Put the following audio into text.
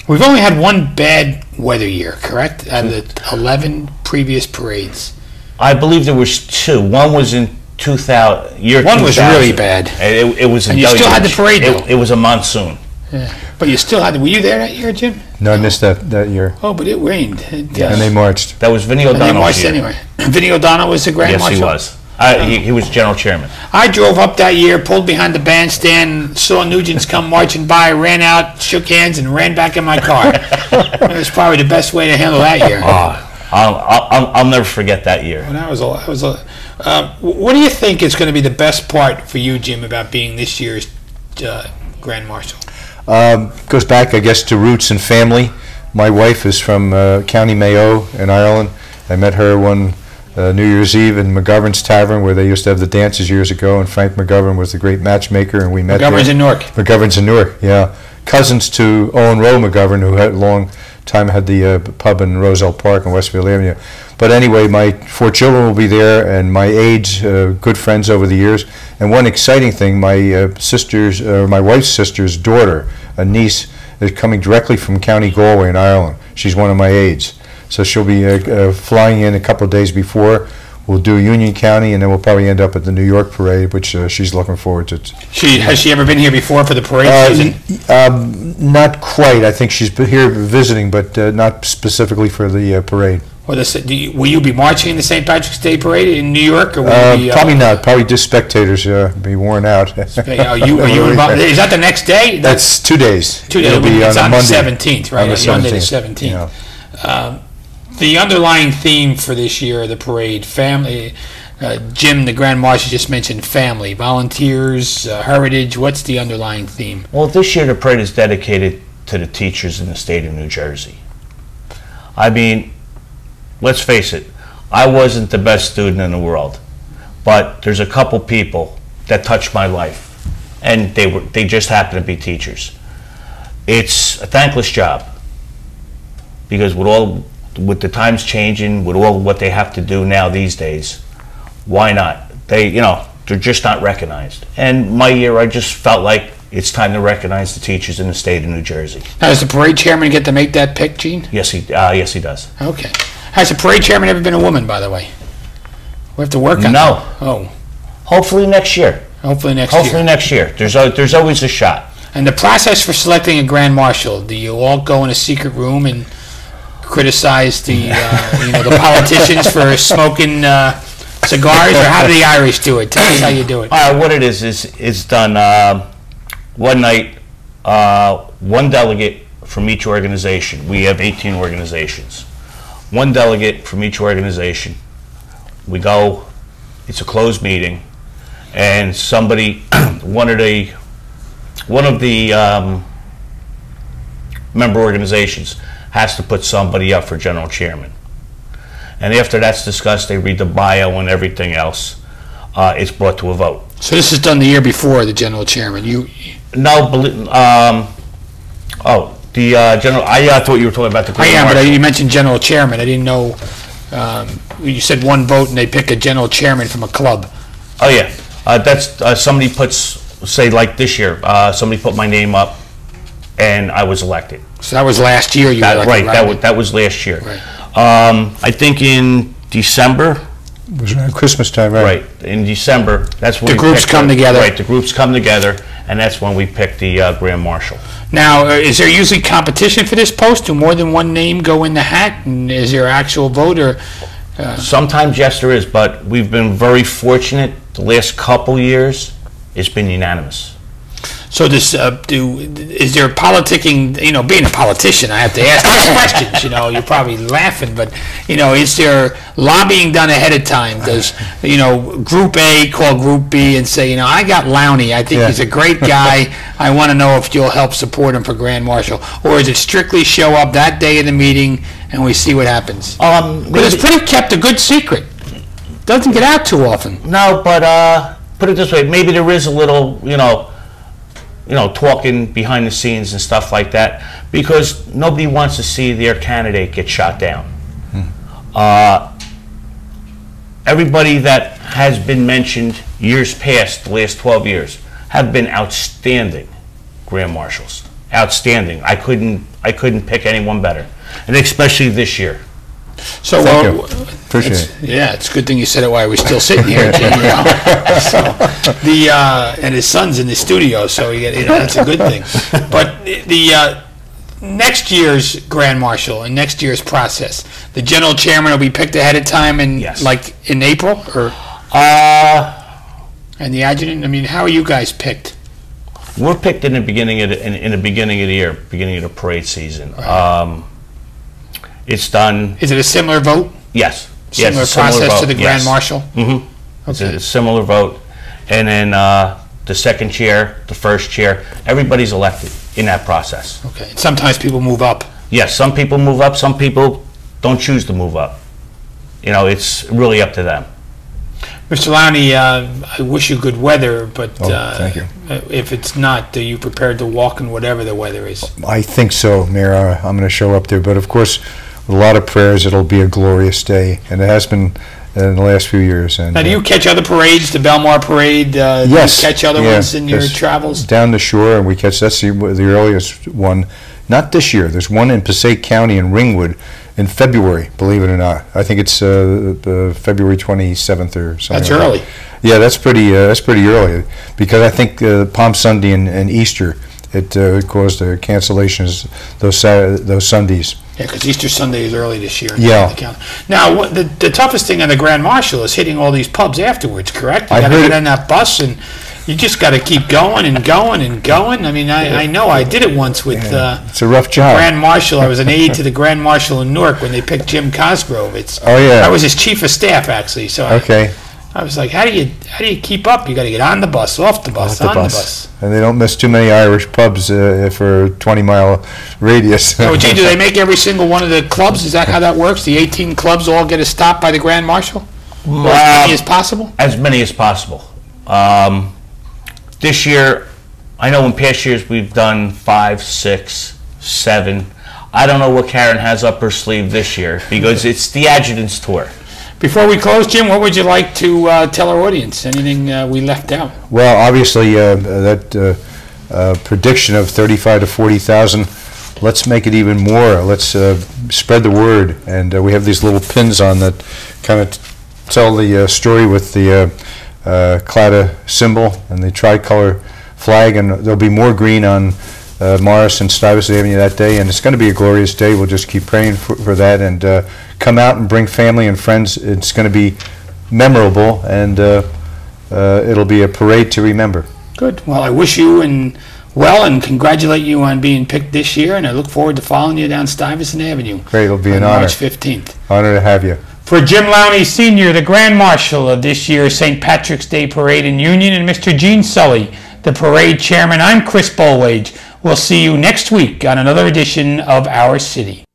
We've only had one bad weather year, correct? Out of the 11 previous parades. I believe there was 2. One was in 2000. One was really bad. It was. And you still had the parade, though. It was a monsoon. Yeah. But you still had. Were you there that year, Jim? No, I missed that year. Oh, but it rained. Yeah. And they marched. That was Vinny O'Donnell's year. They marched anyway. Vinny O'Donnell was the Grand Marshal? Yes, he was. He was General Chairman. I drove up that year, pulled behind the bandstand, saw Nugent's come marching by, ran out, shook hands, and ran back in my car. It was probably the best way to handle that year. I'll never forget that year. Well, what do you think is going to be the best part for you, Jim, about being this year's Grand Marshal? Goes back, I guess, to roots and family. My wife is from County Mayo in Ireland. I met her one New Year's Eve in McGovern's Tavern, where they used to have the dances years ago, and Frank McGovern was the great matchmaker, and we met there. McGovern's in Newark. McGovern's in Newark, yeah. Cousins to Owen Rowe McGovern, who had a long time had the pub in Roselle Park on Westfield Avenue. But anyway, my 4 children will be there, and my aides, good friends over the years. And one exciting thing, my my wife's sister's daughter, a niece, is coming directly from County Galway in Ireland. She's one of my aides. So she'll be flying in a couple of days before. We'll do Union County, and then we'll probably end up at the New York parade, which she's looking forward to. Has she ever been here before for the parade season? Not quite. I think she's been here visiting, but not specifically for the parade. Well, will you be marching in the St. Patrick's Day parade in New York? Or will you be, probably not. Probably just spectators. Be worn out. Are you involved? Is that the next day? That's 2 days. 2 days. It'll be it's on the Monday. 17th, right? On the 17th. Monday the 17th. Yeah. The underlying theme for this year of the parade, family. Jim, the Grand Marshal, just mentioned family, volunteers, heritage. What's the underlying theme? Well, this year the parade is dedicated to the teachers in the state of New Jersey. I mean, let's face it, I wasn't the best student in the world, but there's a couple people that touched my life, and they just happen to be teachers. It's a thankless job, because with the times changing, with all what they have to do now these days, why not? They're just not recognized. And my year, I just felt like it's time to recognize the teachers in the state of New Jersey. Now, does the parade chairman get to make that pick, Gene? Yes, he does. Okay. Has the parade chairman ever been a woman, by the way? We have to work on No. that. Oh. Hopefully next year. Hopefully next year. There's always a shot. And the process for selecting a Grand Marshal, do you all go in a secret room and criticize the the politicians for smoking cigars, or how do the Irish do it? Tell us how you do it. What it is it's done one night, one delegate from each organization. We have 18 organizations. One delegate from each organization. We go, it's a closed meeting, and somebody, one of the member organizations has to put somebody up for general chairman. And after that's discussed, they read the bio and everything else. It's brought to a vote. So this is done the year before the general chairman. No, the general. I thought you were talking about the. I am, but you mentioned general chairman. I didn't know. You said one vote and they pick a general chairman from a club. Oh yeah, that's somebody puts, say like this year, somebody put my name up, and I was elected. So that was last year. Right. That was last year. Right. I think in December. It was around Christmas time, right? Right. In December, that's when the groups come together. Right. The groups come together, and that's when we pick the Grand Marshal. Now, is there usually competition for this post? Do more than one name go in the hat? And is there actual vote? Or sometimes yes, there is, but we've been very fortunate. The last couple years, it's been unanimous. So is there politicking? Being a politician, I have to ask these questions. You're probably laughing, but is there lobbying done ahead of time? Does Group A call Group B and say, I got Lowney, I think he's a great guy. I want to know if you'll help support him for Grand Marshal, or is it strictly show up that day of the meeting and we see what happens? But it's pretty kept a good secret. Doesn't get out too often. No, but put it this way, maybe there is a little, talking behind the scenes and stuff like that, because nobody wants to see their candidate get shot down. Everybody that has been mentioned years past, the last 12 years, have been outstanding Grand Marshals. outstanding. I couldn't pick anyone better, and especially this year. So Thank you. Appreciate it. Yeah, it's a good thing you said it while we're still sitting here, Jim. You know? So and his son's in the studio, so that's a good thing. But the next year's Grand Marshal and next year's process, the general chairman will be picked ahead of time in Yes. like in April, or and the adjutant. I mean, how are you guys picked? We're picked in the beginning of the year, beginning of the parade season. Right. It's done. Is it a similar vote? Yes. Similar Yes, a similar process vote, to the Grand yes. Marshal? Mm-hmm. It's Okay. a similar vote, and then the second chair, the first chair, everybody's elected in that process. Okay. Sometimes people move up. Yes, some people move up, some people don't choose to move up. You know, it's really up to them. Mr. Lowney, I wish you good weather, but thank you. If it's not, are you prepared to walk in whatever the weather is? I think so, Mayor. I'm going to show up there. But of course, with a lot of prayers, it'll be a glorious day. And it has been in the last few years. And Now, do you catch other parades, the Belmar Parade? yes. Do you catch other yeah, ones in your 'cause travels? Down the shore, and we catch, that's the earliest one. Not this year. There's one in Passaic County in Ringwood in February, believe it or not. I think it's February 27th or something. That's like that. early. Yeah, that's pretty early, because I think Palm Sunday and Easter, it caused the cancellations those Sundays. Yeah, because Easter Sunday is early this year. Yeah. Now, the toughest thing on the Grand Marshal is hitting all these pubs afterwards, correct? You I got to heard get it. on that bus, and you just got to keep going and going and going. I mean, I know I did it once with It's a rough job. Grand Marshal. I was an aide to the Grand Marshal in Newark when they picked Jim Cosgrove. Oh, yeah. I was his chief of staff, actually. So Okay. I was like, how do you keep up? You got to get on the bus, off the bus, Off on the bus. And they don't miss too many Irish pubs for a 20-mile radius. Oh, gee, do they make every single one of the clubs? Is that how that works? The 18 clubs all get a stop by the Grand Marshal? Or as many as possible? As many as possible. This year, I know in past years we've done 5, 6, 7. I don't know what Karen has up her sleeve this year, because it's the adjutant's tour. Before we close, Jim, what would you like to tell our audience? Anything we left out? Well, obviously, that prediction of 35 to 40,000, let's make it even more. Let's spread the word. And we have these little pins on that kind of tell the story with the Clada symbol and the tricolor flag. And there'll be more green on Morris and Stuyvesant Avenue that day. And it's going to be a glorious day. We'll just keep praying for that. And come out and bring family and friends. It's going to be memorable, and it'll be a parade to remember. Good. Well, I wish you and congratulate you on being picked this year, and I look forward to following you down Stuyvesant Avenue. Great, it'll be on an honor. March 15th. Honor to have you. For Jim Lowney Sr., the Grand Marshal of this year's St. Patrick's Day Parade in Union, and Mr. Gene Sully, the parade chairman, I'm Chris Bolwage. We'll see you next week on another edition of Our City.